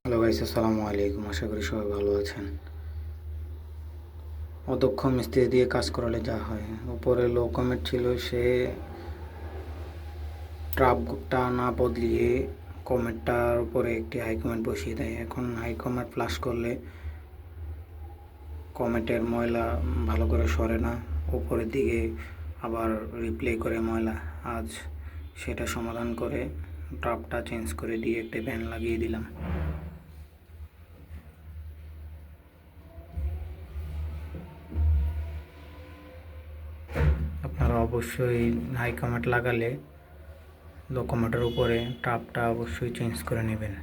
Hello guys, আসসালামু আলাইকুম। আশা করি সবাই ভালো আছেন। অদক্ষ মিস্ত্রি দিয়ে কাজ করালে যা হয়, উপরে লো কমেন্ট ছিল, সে ট্রাপটা না বদলিয়ে কমেন্টটার উপরে একটি হাই কমেন্ট বসিয়ে দেয়। এখন হাই কমেন্ট ফ্লাশ করলে কমেন্টের ময়লা ভালো করে সরে না, উপরের দিকে আবার রিপ্লে করে ময়লা। আজ সেটা সমাধান করে ট্রাপটা চেঞ্জ করে দিয়ে একটা ফ্যান লাগিয়ে দিলাম। আপনারা অবশ্যই হাই কমেন্ট লাগালে লো কমেন্টের উপরে ট্রাপটা অবশ্যই চেঞ্জ করে নেবেন।